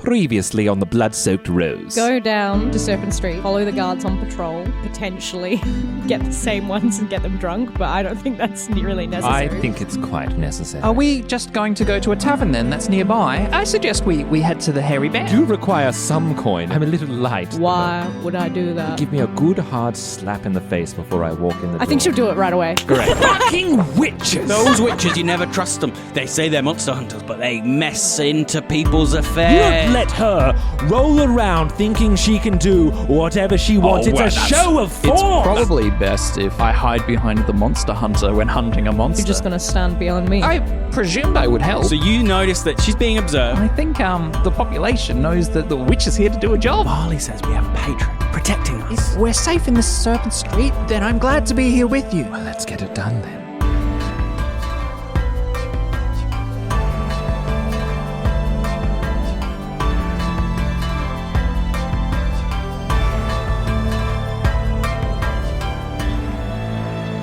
Previously on the Blood-Soaked Rose. Go down to Serpent Street, follow the guards on patrol, potentially get the same ones and get them drunk, but I don't think that's really necessary. I think it's quite necessary. Are we just going to go to a tavern then that's nearby? I suggest we head to the Hairy Bear. Do require some coin. I'm a little light. Why would I do that? Give me a good hard slap in the face before I walk in the door. I think she'll do it right away. Great. Fucking witches! Those witches, you never trust them. They say they're monster hunters, but they mess into people's You affairs. don't let her roll around thinking she can do whatever she wants. well, it's a that's- show of force! It's probably best if I hide behind the monster hunter when hunting a monster. You're just going to stand behind me. I presumed I would help. So you notice that she's being observed. I think the population knows that the witch is here to do a job. Barley says we have a patron protecting us. If we're safe in the Serpent Street, then I'm glad to be here with you. Well, let's get it done then.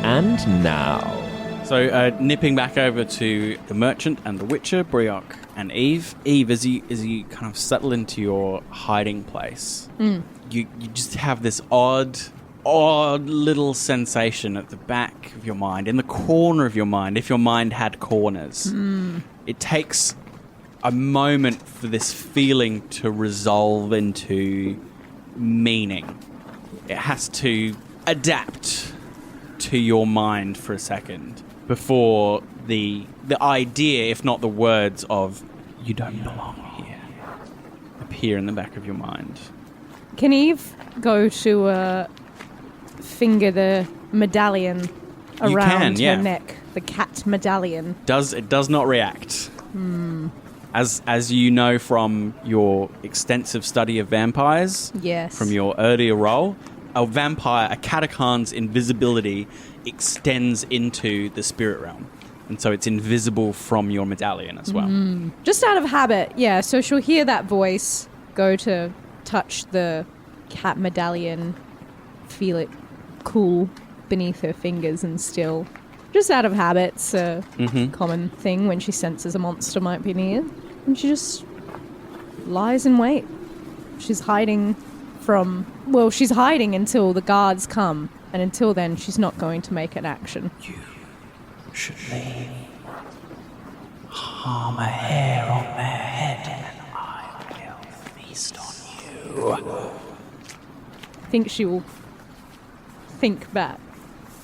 And now... So nipping back over to the merchant and the witcher, Bryok and Eve. Eve, as you kind of settle into your hiding place, you just have this odd little sensation at the back of your mind, in the corner of your mind, if your mind had corners. It takes a moment for this feeling to resolve into meaning. It has to adapt to your mind for a second before the idea, if not the words of "you don't belong here," appear in the back of your mind. Can Eve go to finger the medallion around yeah. her neck? The cat medallion. It does not react. As you know from your extensive study of vampires, Yes. from your earlier role, a Katakan's invisibility extends into the spirit realm. And so it's invisible from your medallion as well. Just out of habit, yeah. So she'll hear that voice, go to touch the cat medallion, feel it cool beneath her fingers, and still, just out of habit, it's a common thing when she senses a monster might be near. And she just lies in wait. She's hiding she's hiding until the guards come. And until then, she's not going to make an action. You should leave. Harm a hair on their head, and I will feast on you. I think she will think back.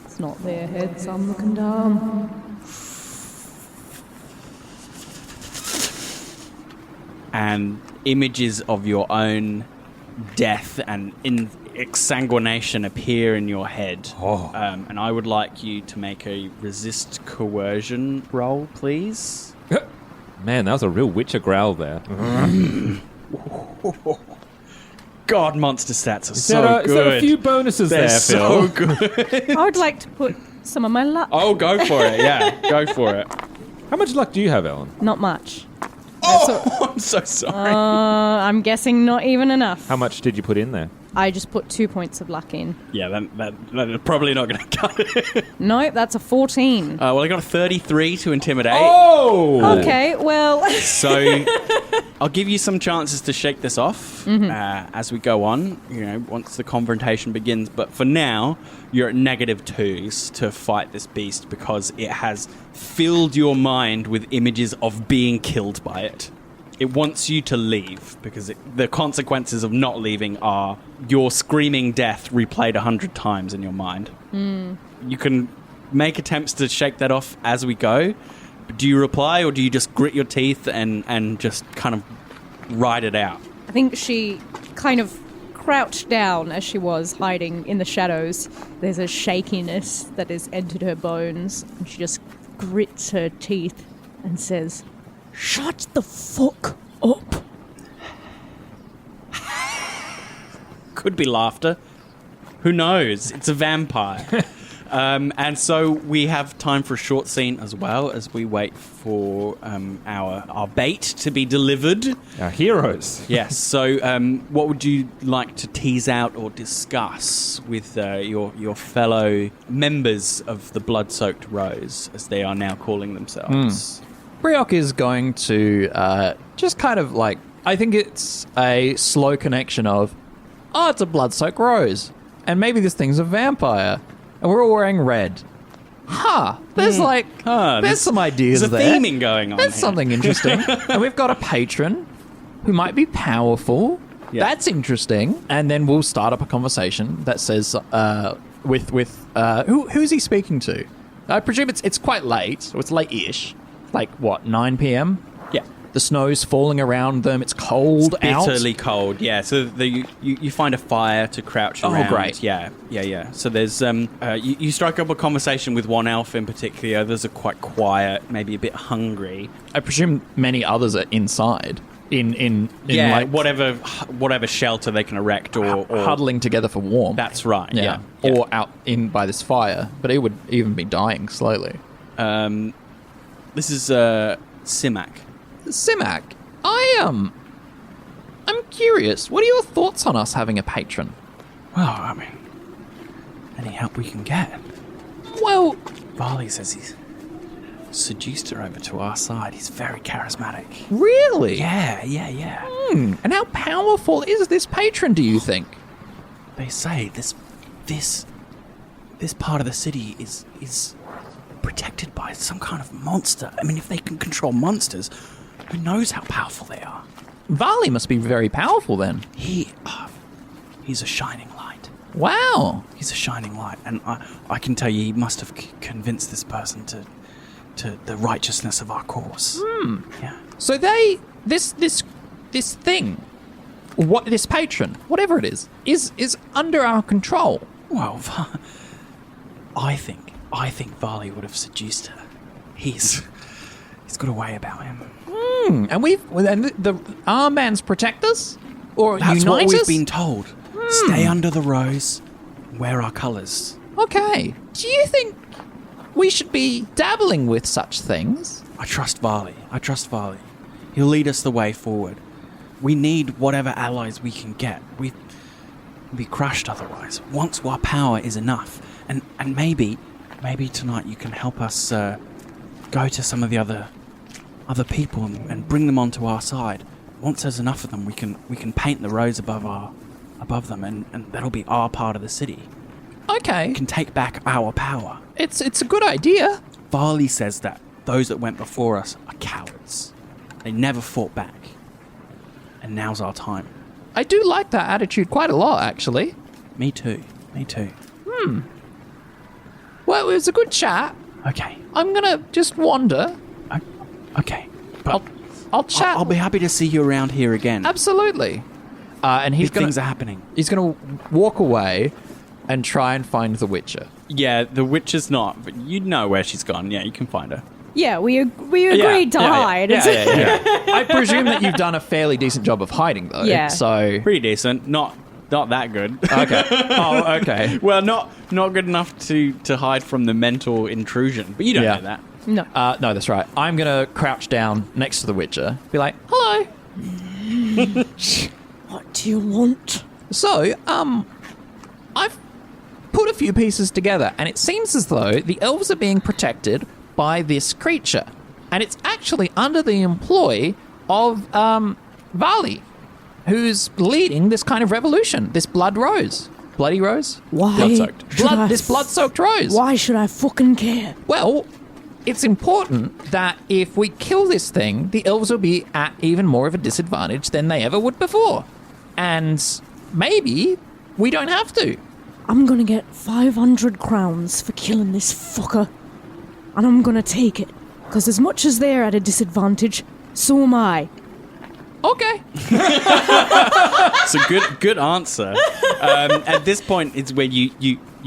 It's not their heads I'm looking down. And images of your own death and exsanguination appear in your head. And I would like you to make a resist coercion roll, please. Man, that was a real Witcher growl there. God, monster stats are Is so there good. a few bonuses They're there, so Phil? good. I would like to put some of my luck. Oh, go for it. Yeah, go for it. How much luck do you have, Ellen? Not much. Oh, I'm so sorry. I'm guessing not even enough. How much did you put in there? I just put 2 points of luck in. Yeah, that's probably not going to cut it. Nope, that's a 14. Well, I got a 33 to intimidate. Oh! Okay, well... So I'll give you some chances to shake this off as we go on, once the confrontation begins. But for now, you're at -2s to fight this beast because it has filled your mind with images of being killed by it. It wants you to leave because the consequences of not leaving are your screaming death replayed 100 times in your mind. You can make attempts to shake that off as we go. Do you reply or do you just grit your teeth and just kind of ride it out? I think she kind of crouched down as she was hiding in the shadows. There's a shakiness that has entered her bones, and she just grits her teeth and says, "Shut the fuck up." Could be laughter. Who knows? It's a vampire. And so we have time for a short scene as well as we wait for our bait to be delivered. Our heroes. Yes. So what would you like to tease out or discuss with your fellow members of the Blood-Soaked Rose, as they are now calling themselves? Bryok is going to just kind of like I think it's a slow connection of, oh, it's a blood-soaked rose. And maybe this thing's a vampire. And we're all wearing red. There's there's some ideas There's a there. theming going on There's here. something interesting. And we've got a patron who might be powerful. Yeah. That's interesting. And then we'll start up a conversation that says, who's he speaking to? I presume it's quite late, or it's late-ish. Like, what, 9 p.m.? Yeah. The snow's falling around them. It's cold out. Bitterly cold, yeah. So you find a fire to crouch around. Oh, great. Yeah. So there's you strike up a conversation with one elf in particular. Others are quite quiet, maybe a bit hungry. I presume many others are inside. In like whatever shelter they can erect or huddling together for warmth. That's right. Yeah. Or out in by this fire, but it would even be dying slowly. This is Simak. Simak, I'm curious. What are your thoughts on us having a patron? Well, I mean, any help we can get. Well, Varley says he's seduced her over to our side. He's very charismatic. really? Yeah. And how powerful is this patron, do you think? They say this part of the city is protected by some kind of monster. I mean, if they can control monsters, who knows how powerful they are? Varley must be very powerful then. He's a shining light. Wow. He's a shining light, and I can tell you, he must have convinced this person to the righteousness of our cause. Yeah. So this thing, this patron, whatever it is under our control. Well, I think Varley would have seduced her. He's got a way about him. And the armbands protect us? Or That's unite what we've us? been told. Stay under the rose, wear our colours. Okay. Do you think we should be dabbling with such things? I trust Varley. He'll lead us the way forward. We need whatever allies we can get. We'd be crushed otherwise. Once our power is enough. And maybe tonight you can help us go to some of the other people and bring them onto our side. Once there's enough of them, we can paint the rose above them, and that'll be our part of the city. Okay. We can take back our power. It's a good idea. Varley says that those that went before us are cowards. They never fought back. And now's our time. I do like that attitude quite a lot, actually. Me too. Well, it was a good chat. Okay. I'm gonna just wander. Okay. But I'll chat. I'll be happy to see you around here again. Absolutely. And he's Big things are happening. He's gonna walk away and try and find the Witcher. Yeah, the witch is not, but you know where she's gone. Yeah, you can find her. Yeah, we agreed to hide. I presume that you've done a fairly decent job of hiding, though. Yeah. So Pretty decent. Not that good. okay. Oh, okay. Well, not good enough to hide from the mental intrusion. But you don't Yeah. know that. No. No, that's right. I'm gonna crouch down next to the Witcher, be like, "Hello." What do you want? So, I've put a few pieces together, and it seems as though the elves are being protected by this creature, and it's actually under the employ of Varley, who's leading this kind of revolution. This bloody rose. Why? Blood-soaked. This blood-soaked rose. Why should I fucking care? Well, it's important that if we kill this thing, the elves will be at even more of a disadvantage than they ever would before. And maybe we don't have to. I'm gonna get 500 crowns for killing this fucker. And I'm gonna take it. Because as much as they're at a disadvantage, so am I. Okay. It's a good answer. At this point, it's where you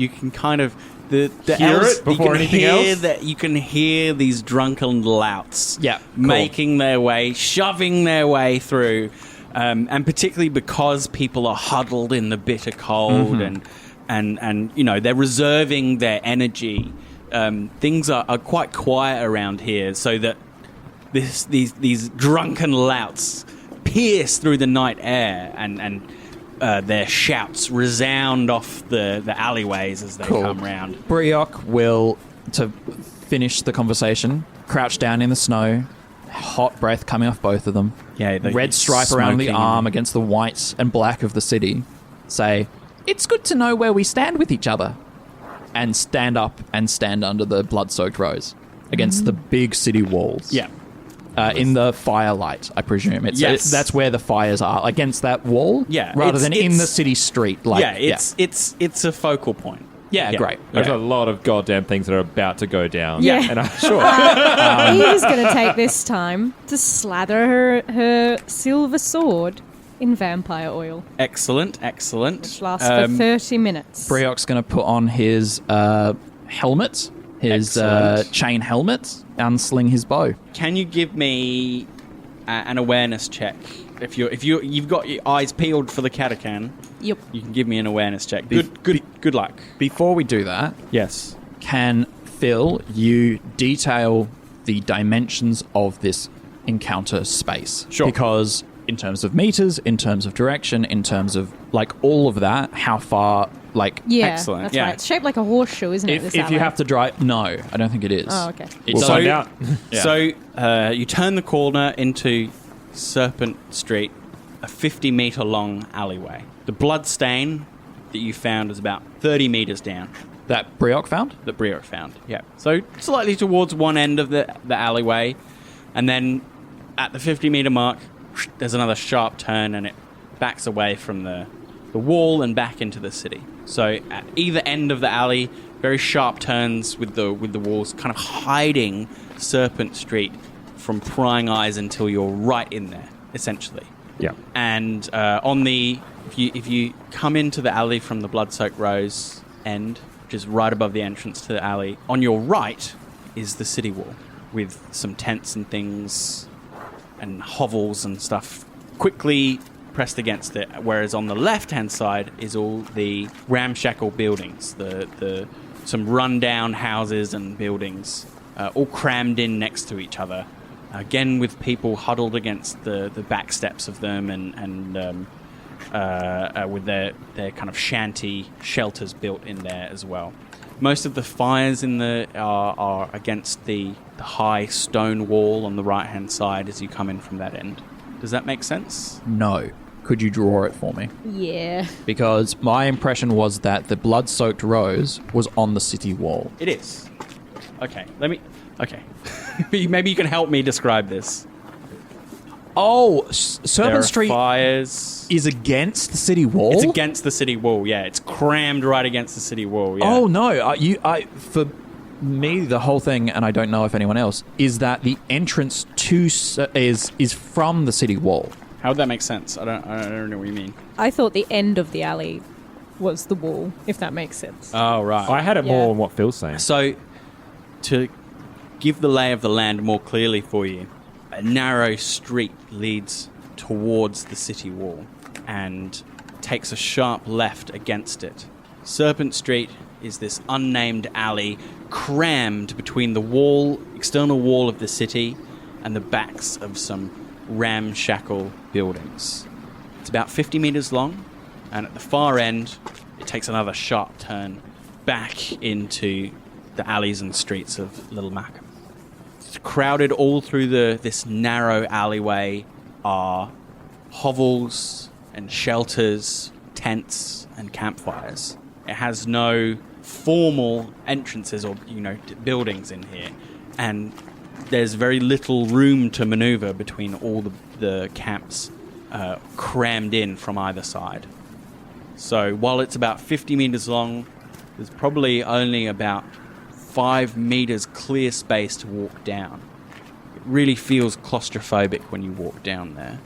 can kind of the Hear elves, it before you can anything hear else? that you can hear these drunken louts, Yeah, cool. making their way, shoving their way through, and particularly because people are huddled in the bitter cold and you know they're reserving their energy. Things are quite quiet around here, so that these drunken louts pierce through the night air, and their shouts resound off the alleyways as they come round. Bryok will, to finish the conversation, crouch down in the snow, hot breath coming off both of them. Yeah, the red stripe around the smoking arm against the white and black of the city, say, "It's good to know where we stand with each other," and stand up and stand under the blood-soaked rose against the big city walls. Yeah. In the firelight, I presume. That's where the fires are, against that wall. Yeah, rather than in it's- the city street. It's a focal point. Yeah, great. There's Yeah. a lot of goddamn things that are about to go down. Yeah. And sure. Eve is going to take this time to slather her silver sword in vampire oil, Excellent. which lasts for 30 minutes. Bryok's going to put on his helmet, his Excellent. chain helmet, and sling his bow. Can you give me an awareness check? If you've got your eyes peeled for the Katakan, Yep. you can give me an awareness check. Good luck. Before we do that, Yes. can Phil, you detail the dimensions of this encounter space? Sure. Because in terms of meters, in terms of direction, in terms of like all of that, how far, like Yeah, Excellent, that's yeah. right. It's shaped like a horseshoe, isn't it? if this you alley? have to drive, no, I don't think it is. Oh, okay. It We'll doesn't- find out. Yeah. So you turn the corner into Serpent Street, a 50-meter long alleyway. The blood stain that you found is about 30 meters down. That Bryok found? That Bryok found. Yeah. So slightly towards one end of the alleyway, and then at the 50-meter mark, there's another sharp turn, and it backs away from the wall and back into the city. So at either end of the alley, very sharp turns with the walls, kind of hiding Serpent Street from prying eyes until you're right in there, essentially. Yeah. And if you come into the alley from the blood-soaked rose end, which is right above the entrance to the alley, on your right is the city wall with some tents and things and hovels and stuff quickly pressed against it. Whereas on the left-hand side is all the ramshackle buildings, the some run-down houses and buildings, all crammed in next to each other. Again, with people huddled against the back steps of them and with their kind of shanty shelters built in there as well. Most of the fires in are against the high stone wall on the right-hand side as you come in from that end. Does that make sense? No. Could you draw it for me? Yeah. Because my impression was that the blood-soaked rose was on the city wall. It is. Okay, Okay. Maybe you can help me describe this. Oh, There Serpent are Street fires. is against the city wall? It's against the city wall, yeah. It's crammed right against the city wall, yeah. Oh, no. For me, the whole thing, and I don't know if anyone else, is that the entrance to is from the city wall. How would that make sense? I don't know what you mean. I thought the end of the alley was the wall, if that makes sense. Oh, right. I had it Yeah. more on what Phil's saying. So, to give the lay of the land more clearly for you, a narrow street leads towards the city wall and takes a sharp left against it. Serpent Street is this unnamed alley crammed between the external wall of the city and the backs of some ramshackle buildings. It's about 50 meters long, and at the far end, it takes another sharp turn back into the alleys and streets of Little Mackham. Crowded all through this narrow alleyway are hovels and shelters, tents and campfires. It has no formal entrances or buildings in here, and there's very little room to maneuver between all the camps crammed in from either side. So while it's about 50 meters long, there's probably only about 5 meters clear space to walk down. It really feels claustrophobic when you walk down there.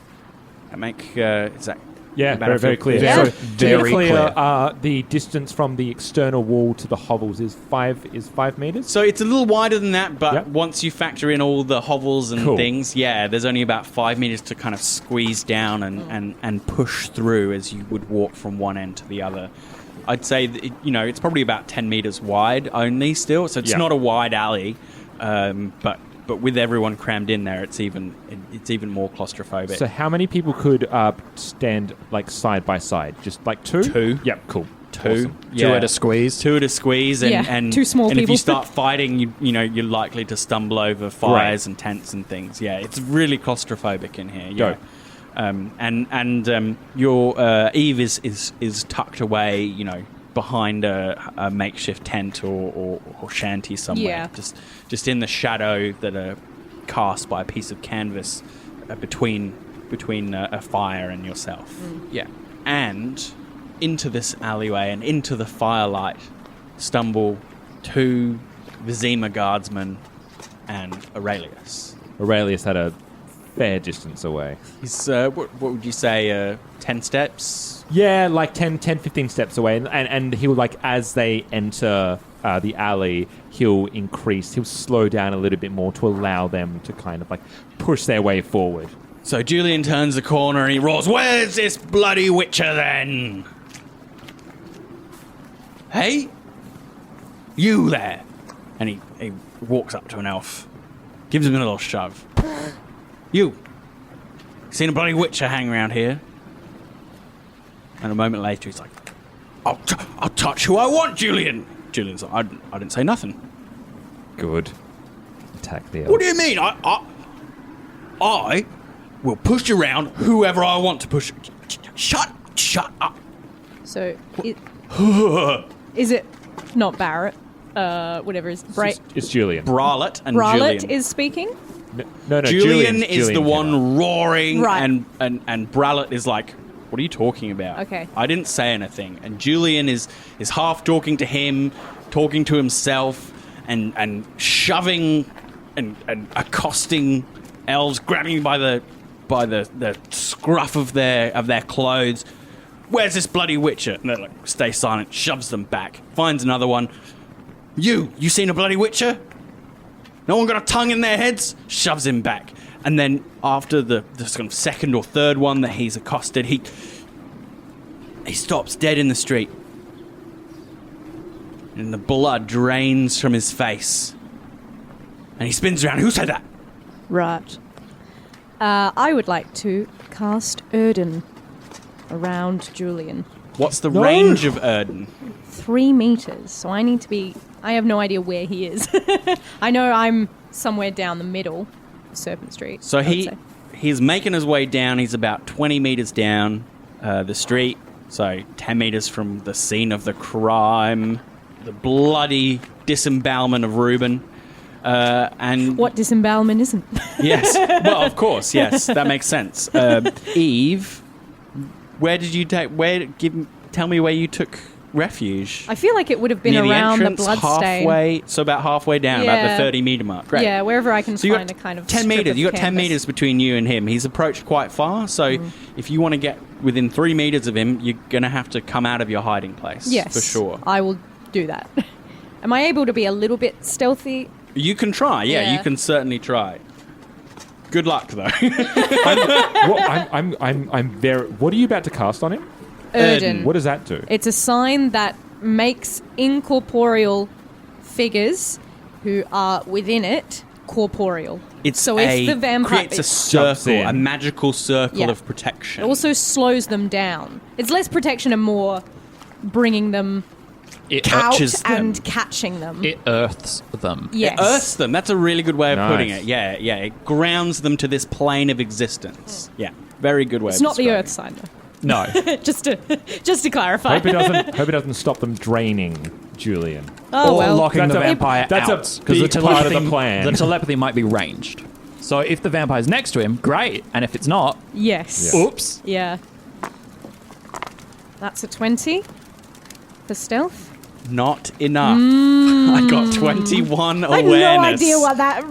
Is that Yeah, about very, a very feel- clear. Yeah. So, Very clear. The distance from the external wall to the hovels is 5 meters. So it's a little wider than that, but Yep. once you factor in all the hovels and Cool. things, yeah, there's only about 5 meters to kind of squeeze down and push through as you would walk from one end to the other. I'd say that it's probably about 10 meters wide only still, so it's Yeah. not a wide alley, but with everyone crammed in there, it's even more claustrophobic. So how many people could stand like side by side? Just like two? Two. Yep, cool. two. Two at a squeeze. Two at a squeeze, and, Yeah, and two small and if people. you start fighting, you're likely to stumble over fires and tents and things. Yeah, it's really claustrophobic in here. Yeah. Your Eve is tucked away, behind a makeshift tent or shanty somewhere. Yeah. Just in the shadow that are cast by a piece of canvas between a fire and yourself. Yeah. And into this alleyway and into the firelight stumble two Vizima guardsmen and Aurelius. Aurelius had a fair distance away. He's, what would you say, 10 steps? Yeah, like 10, 15 steps away. And he'll, like, as they enter the alley, he'll slow down a little bit more to allow them to kind of, like, push their way forward. So Julian turns the corner and he roars, "Where's this bloody Witcher then? Hey? You there?" And he walks up to an elf, gives him a little shove. You seen a bloody Witcher hang around here? And a moment later he's like, I'll touch who I want, Julian. Julian's like, I didn't say nothing. Good. Attack the elf. What do you mean? I will push around whoever I want to push. Shut up. So, is it not Barrett? Whatever is It's Julian. Bralette and Bralette Julian. is speaking? No, Julian is the one roaring, Right. and Bralette is like, "What are you talking about?" Okay. I didn't say anything. And Julian is half talking to him, talking to himself, and shoving and accosting elves, grabbing by the scruff of their clothes. "Where's this bloody Witcher?" And they're like, "Stay silent," shoves them back. Finds another one. You seen a bloody Witcher? No one got a tongue in their heads? Shoves him back. And then after the sort of second or third one that he's accosted, he stops dead in the street. And the blood drains from his face. And he spins around. Who said that? Right. I would like to cast Erden around Julian. What's the range of Erden? 3 meters. So I have no idea where he is. I know I'm somewhere down the middle of Serpent Street. So I would say. he's making his way down. He's about 20 meters down the street. So 10 meters from the scene of the crime. The bloody disembowelment of Reuben. And What disembowelment isn't? yes. Well, of course, yes. That makes sense. Eve, where did you tell me where you took refuge? I feel like it would have been Near around the entrance, bloodstain. halfway, so about halfway down, about Yeah. the 30-meter mark. Great. Yeah, wherever I can So you find got a kind of 10 strip meters. of You got 10 canvas. meters between you and him. He's approached quite far, so if you want to get within 3 meters of him, you're going to have to come out of your hiding place. Yes, for sure. I will do that. Am I able to be a little bit stealthy? You can try. Yeah, Yeah. you can certainly try. Good luck, though. I'm very. What are you about to cast on him? Erden. What does that do? It's a sign that makes incorporeal figures who are within it corporeal. It's so if the vampire creates a Jumps circle, in. a magical circle Yeah. of protection. it also slows them down. It's less protection and more bringing them It out Touches them. and catching them. It earths them. yes. It earths them. That's a really good way of Nice. putting it. Yeah, yeah. It grounds them to this plane of existence. Yeah, very good way. It's of not the describing Earth it. sign, though. No. just to clarify. Hope it doesn't stop them draining Julian. Oh or well. locking the That's a- vampire that's a out. Because big part of the plan. The telepathy might be ranged. So if the vampire's next to him, great. And if it's not, Yes. Yeah. oops. Yeah. That's a 20 for stealth. Not enough. I got 21 I had awareness. no idea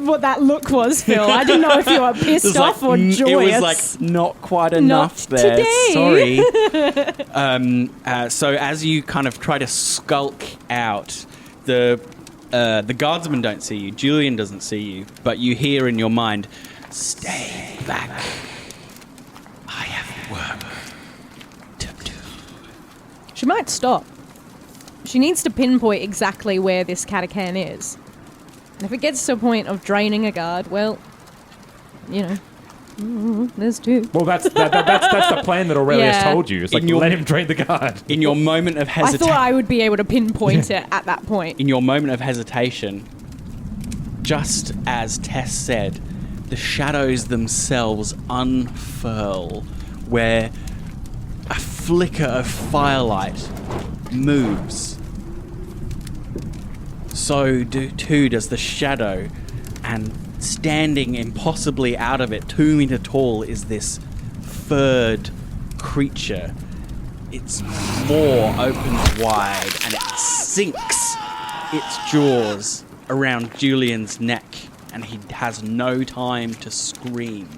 what that look was, Phil. I didn't know if you were It pissed was off or joyous. It was like not quite enough Not there. today. Sorry. So as you kind of try to skulk out, the guardsmen don't see you. Julian doesn't see you, but you hear in your mind, "Stay back. I have work to do." She might stop. She needs to pinpoint exactly where this Katakan is. And if it gets to a point of draining a guard, well, There's two. Well, that's the plan that Aurelius Yeah. told you. It's like, let him train the guard. In your moment of I hesitation, thought I would be able to pinpoint it at that point. in your moment of hesitation, just as Tess said, the shadows themselves unfurl, where a flicker of firelight moves. So too does the shadow, and standing impossibly out of it, 2 meter tall, is this furred creature. Its maw opens wide and it sinks its jaws around Julian's neck, and he has no time to scream.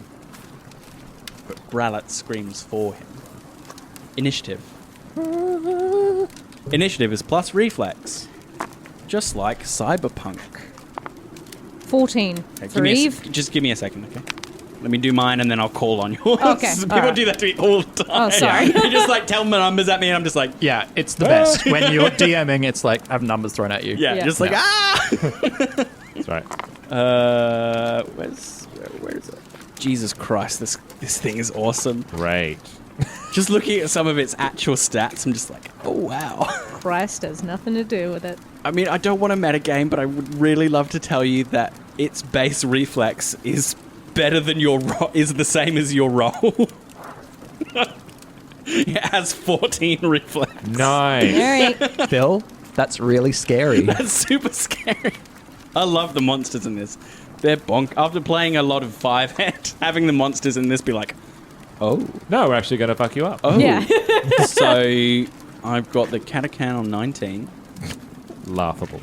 But Grallet screams for him. Initiative. Initiative is plus reflex. Just like Cyberpunk. 14 Okay, for Eve. just give me a second, okay? Let me do mine and then I'll call on yours. Okay, People alright. do that to me all the time. Oh, sorry. You just like tell my numbers at me and I'm just like, Yeah, it's the best. When you're DMing, it's like, have numbers thrown at you. yeah. Just like, That's right. where is it? Jesus Christ, this thing is awesome. Great. Just looking at some of its actual stats, I'm just like, oh wow. Christ has nothing to do with it. I mean, I don't want to metagame, but I would really love to tell you that its base reflex is better than is the same as your roll. It has 14 reflex. Nice. All right. Phil, that's really scary. That's super scary. I love the monsters in this. They're bonk. After playing a lot of 5-hand, having the monsters in this be like, oh. No, we're actually going to fuck you up. Oh. Yeah. So I've got the Katakan on 19. Laughable.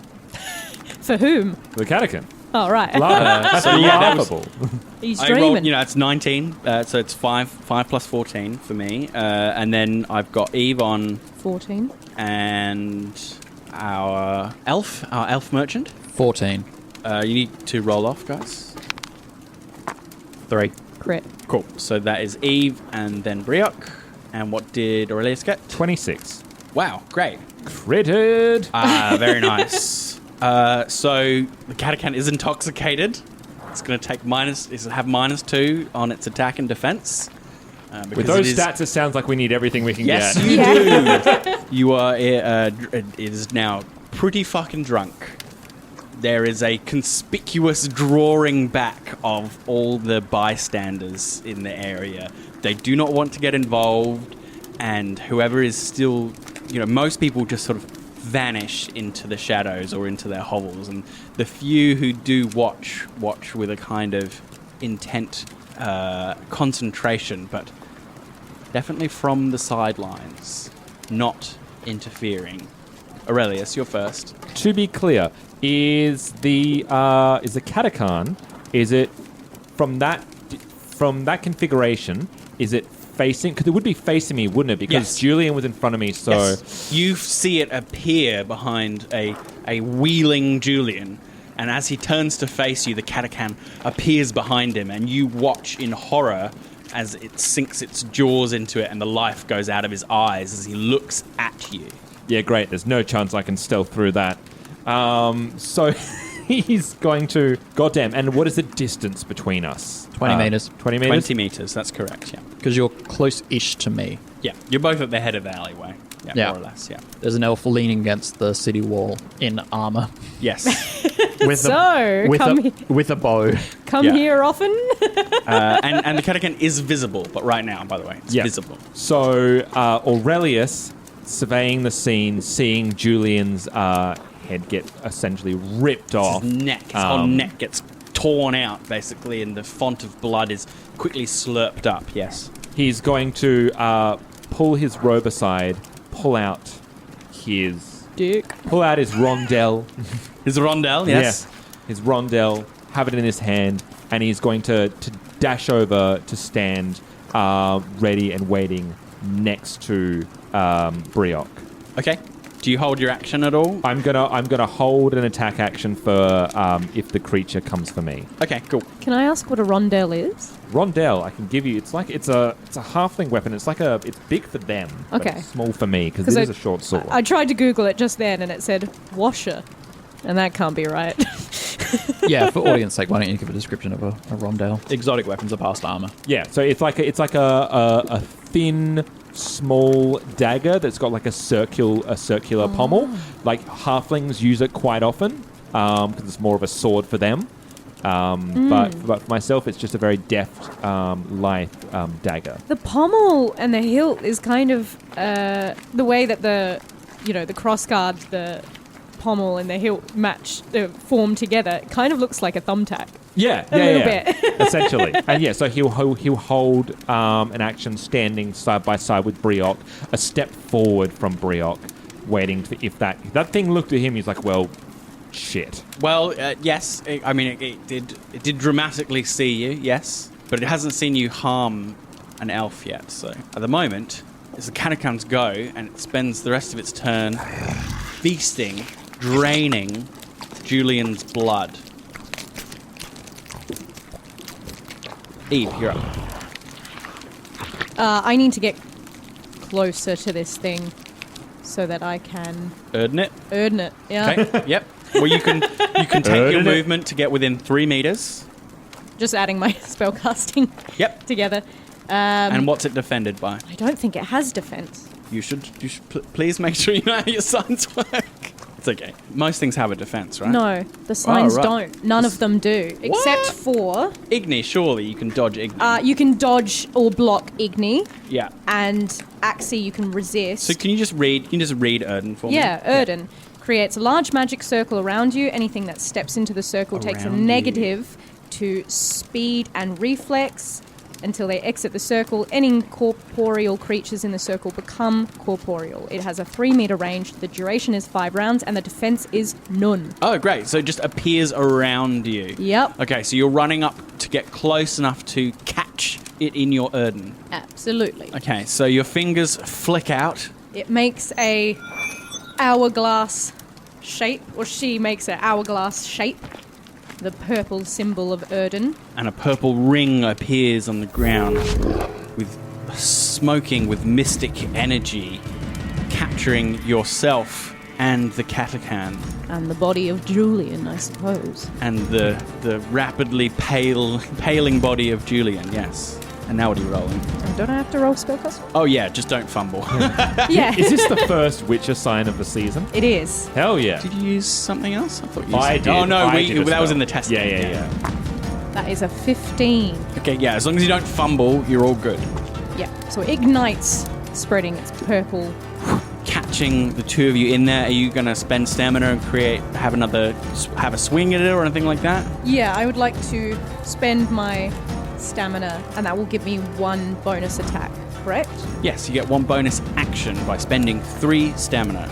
For whom? The Katakan. Oh, right. That's So yeah, that was- laughable. He's I dreaming. rolled, it's 19, so it's 5 plus 14 for me. And then I've got Eve on 14. and our elf merchant. 14. You need to roll off, guys. 3. Crit. Cool. So that is Eve and then Bryok. And what did Aurelius get? 26. Wow, great. Critted. Very nice. So the Katakan is intoxicated. It's going to take have -2 on its attack and defense. With those stats, it sounds like we need everything we can Yes, get. you Yeah. do. You are. It is now pretty fucking drunk. There is a conspicuous drawing back of all the bystanders in the area. They do not want to get involved, and whoever is still, most people just sort of vanish into the shadows or into their hovels, and the few who do watch with a kind of intent concentration, but definitely from the sidelines, not interfering. Aurelius, you're first. To be clear, is the Katakan? Is it from that configuration? Is it facing? Because it would be facing me, wouldn't it? Because Yes. Julian was in front of me, so Yes. You see it appear behind a wheeling Julian, and as he turns to face you, the Katakan appears behind him, and you watch in horror as it sinks its jaws into it and the life goes out of his eyes as he looks at you. yeah, great. There's no chance I can stealth through that. So he's going to. Goddamn! And what is the distance between us? 20 meters. 20 meters. 20 meters, that's correct, yeah. Because you're close-ish to me. Yeah, you're both at the head of the alleyway. Yeah. More or less, yeah. There's an elf leaning against the city wall in armor. Yes. With So, with a bow. Come Yeah. here often. and the Katakan is visible, but right now, by the way, it's Yeah. visible. So Aurelius, surveying the scene, seeing Julian's head get essentially ripped off. His whole neck gets torn out, basically, and the font of blood is quickly slurped up, yes. He's going to pull his robe aside, pull out his rondelle. His rondelle, yes. Yeah, his rondelle, have it in his hand, and he's going to dash over to stand ready and waiting next to Bryok. Okay. Do you hold your action at all? I'm gonna hold an attack action for if the creature comes for me. Okay, cool. Can I ask what a rondelle is? Rondelle, I can give you. It's a halfling weapon. It's big for them. but Okay. it's small for me because 'Cause it is a short sword. I tried to Google it just then and it said washer. And that can't be right. Yeah, for audience sake, why don't you give a description of a rondelle? Exotic weapons are past armor. Yeah, so it's like a thin, small dagger that's got like a circular pommel. Like halflings use it quite often because it's more of a sword for them. But for myself, it's just a very deft, lithe dagger. The pommel and the hilt is kind of the way that the crossguard, the pommel and the hilt form together. It kind of looks like a thumbtack. Yeah, A little bit. Essentially. And yeah, so he'll hold an action standing side by side with Bryok, a step forward from Bryok, waiting for if that thing looked at him. He's like, well, shit. Well, yes. It did dramatically see you, yes, but it hasn't seen you harm an elf yet. So at the moment, it's the Katakan's go, and it spends the rest of its turn feasting, draining Julian's blood. Eve, you're up. I need to get closer to this thing so that I can Erden it. earn it. Yeah. Okay. Yep. Well, you can take your movement to get within 3 meters. Just adding my spellcasting Yep. together. And what's it defended by? I don't think it has defense. You should please make sure you know how your signs work. It's okay. Most things have a defense, right? No, the signs right. don't. None of them do, except for Igni, surely you can dodge Igni. you can dodge or block Igni, Yeah. and Axie you can resist. So can you just read Erden for me? Yeah, Erden creates a large magic circle around you. Anything that steps into the circle takes a Around negative to speed and reflex until they exit the circle. Any corporeal creatures in the circle become corporeal. It has a 3-meter range. The duration is 5 rounds, and the defense is none. Oh, great. So it just appears around you. Yep. Okay, so you're running up to get close enough to catch it in your Erden. Absolutely. Okay, so your fingers flick out. It makes a hourglass shape, or she makes an hourglass shape. The purple symbol of Erden. And a purple ring appears on the ground with smoking with mystic energy, capturing yourself and the Katakan. And the body of Julian, I suppose. And the rapidly paling body of Julian, yes. And now what are you rolling? Don't I have to roll spellcast? Oh yeah, just don't fumble. Yeah. Is this the first Witcher sign of the season? It is. Hell yeah. Did you use something else? I thought you I used did. Oh no, I did a that was spell. in the test. Yeah. That is a 15. Okay, yeah, as long as you don't fumble, you're all good. Yeah. So it ignites, spreading its purple. Catching the two of you in there, are you going to spend stamina and have a swing at it or anything like that? Yeah, I would like to spend my stamina, and that will give me 1 bonus attack, correct? Yes, you get 1 bonus action by spending 3 stamina.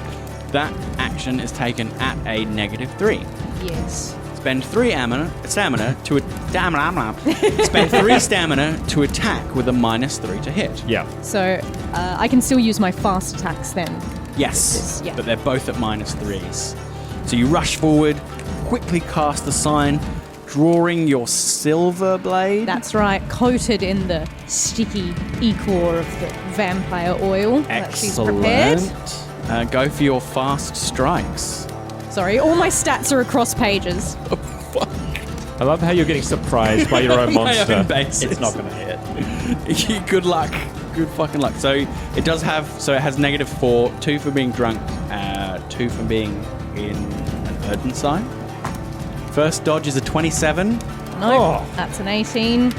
That action is taken at a -3. Yes. Spend 3 stamina to spend 3 stamina to attack with a -3 to hit. Yeah. So I can still use my fast attacks then. Yes, Yeah. but they're both at -3s. So you rush forward, quickly cast the sign, drawing your silver blade. That's right, coated in the sticky ichor of the vampire oil that she's prepared. Go for your fast strikes. Sorry, all my stats are across pages. I love how you're getting surprised by your own monster. It's not going to hit. Good luck. Good fucking luck. So it does have. So it has -4, 2 for being drunk, 2 for being in an Erden sign. First dodge is a 27. No, Oh. that's an 18.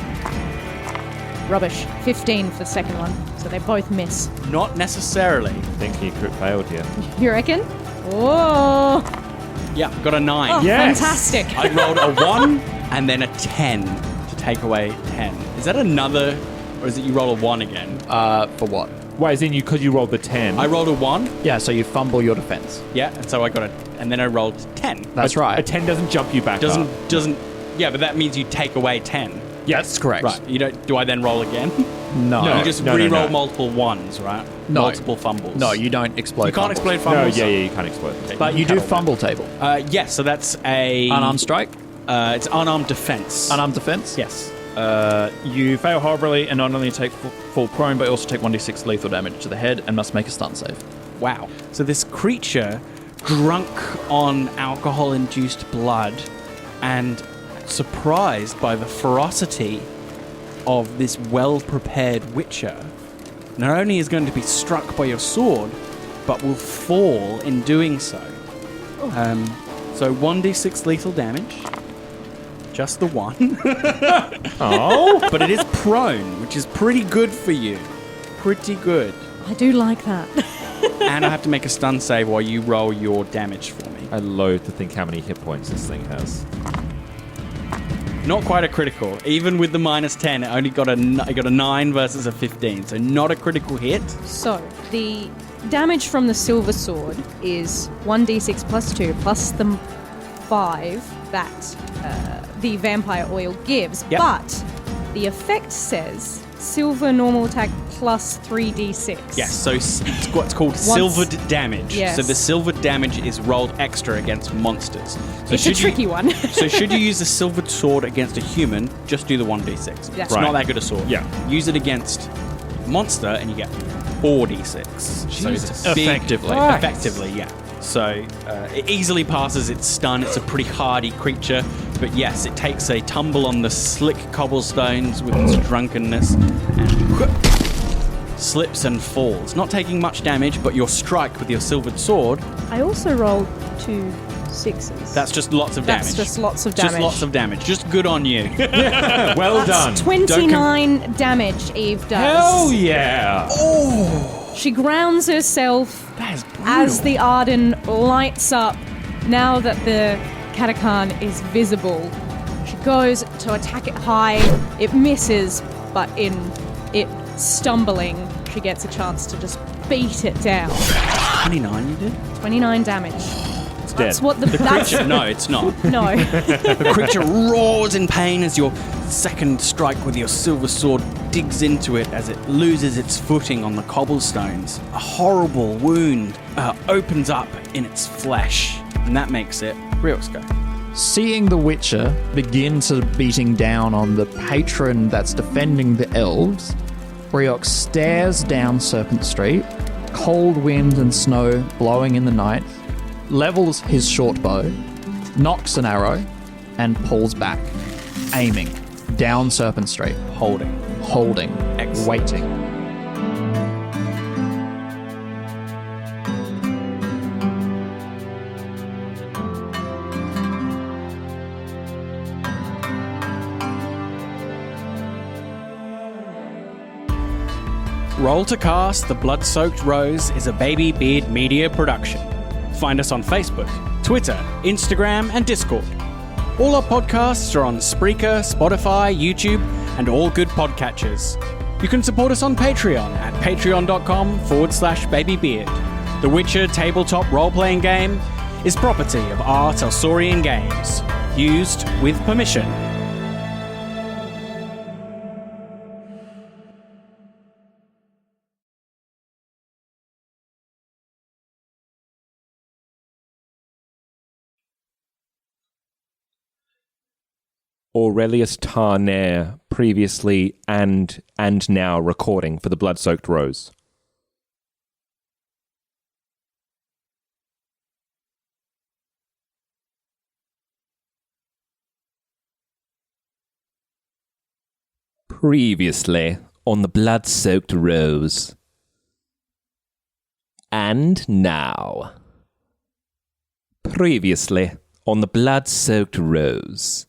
Rubbish. 15 for the second one. So they both miss. Not necessarily. I think he crit failed here. You reckon? Oh, Yeah, got a 9. oh Yes. fantastic. I rolled a 1 and then a 10 to take away 10. Is that another, or is it you roll a 1 again? For what? Why, as in you, because you rolled the 10. I rolled a 1. Yeah, so you fumble your defense. Yeah, and so I got and then I rolled 10. That's right. A 10 doesn't jump you back up. Doesn't. Yeah, but that means you take away 10. That's correct. Right. You don't. Do I then roll again? No. No. You just no, re-roll no. multiple ones, right? No. Multiple fumbles. No, you don't explode. You can't fumbles. explode No, fumbles. yeah, you can't explode. But you do fumble table. Yes, so that's a Unarmed strike. It's unarmed defense. Unarmed defense. Yes. You fail horribly and not only take full prone, but also take 1d6 lethal damage to the head and must make a stun save. Wow. So this creature, drunk on alcohol-induced blood, and surprised by the ferocity of this well-prepared Witcher, not only is going to be struck by your sword, but will fall in doing so. So 1d6 lethal damage. Just the one. Oh. But it is prone, which is pretty good for you. Pretty good. I do like that. And I have to make a stun save while you roll your damage for me. I loathe to think how many hit points this thing has. Not quite a critical. Even with the -10, it only got a 9 versus a 15. So not a critical hit. So, the damage from the silver sword is 1d6 plus 2 plus the 5 that the vampire oil gives. Yep. But the effect says silver normal attack plus 3d6. Yes, so it's what's called silvered damage. Yes. So the silvered damage is rolled extra against monsters. So It's a tricky one. So should you use a silvered sword against a human, just do the 1d6. It's Right. not that good a sword. Yeah. Use it against a monster and you get 4d6. So it's a big- Effectively. Right. Effectively, yeah. So it easily passes its stun. It's a pretty hardy creature. But yes, it takes a tumble on the slick cobblestones with its drunkenness and slips and falls. Not taking much damage, but your strike with your silvered sword, I also rolled 2 6s. that's just lots of damage. That's just lots of damage. Just lots of damage. Just good on you. Well done. 29 damage Eve does. Hell yeah. She grounds herself That is brutal. as the Arden lights up. Now that the Katakan is visible, she goes to attack it high. It misses, but in it stumbling, she gets a chance to just beat it down. 29 you did? 29 damage. It's That's dead. what the that's No, it's not. no. The creature roars in pain as your second strike with your silver sword digs into it as it loses its footing on the cobblestones. A horrible wound opens up in its flesh, and that makes it Bryok's go. Seeing the Witcher begin to beating down on the patron that's defending the elves, Bryok stares down Serpent Street, cold wind and snow blowing in the night, levels his short bow, nocks an arrow, and pulls back, aiming down Serpent Street, holding, Excellent. waiting. Roll to Cast The Blood-Soaked Rose is a Baby Beard media production. Find us on Facebook, Twitter, Instagram, and Discord. All our podcasts are on Spreaker, Spotify, YouTube, and all good podcatchers. You can support us on Patreon at patreon.com/babybeard. The Witcher tabletop role-playing game is property of our Talsorian Games. Used with permission. Aurelius Tarnair, previously and now recording for the Blood-Soaked Rose. Previously on the Blood-Soaked Rose. And now. Previously on the Blood-Soaked Rose.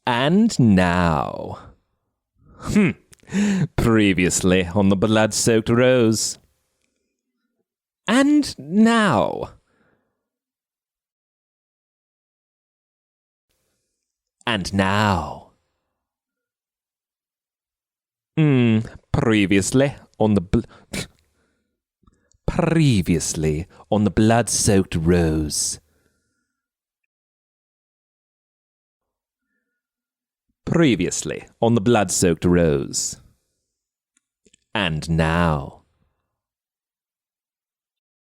And now. Previously on the Blood-Soaked Rose. And now. And now. Previously on the Previously on the Blood-Soaked Rose. Previously on the Blood-Soaked Rose. And now.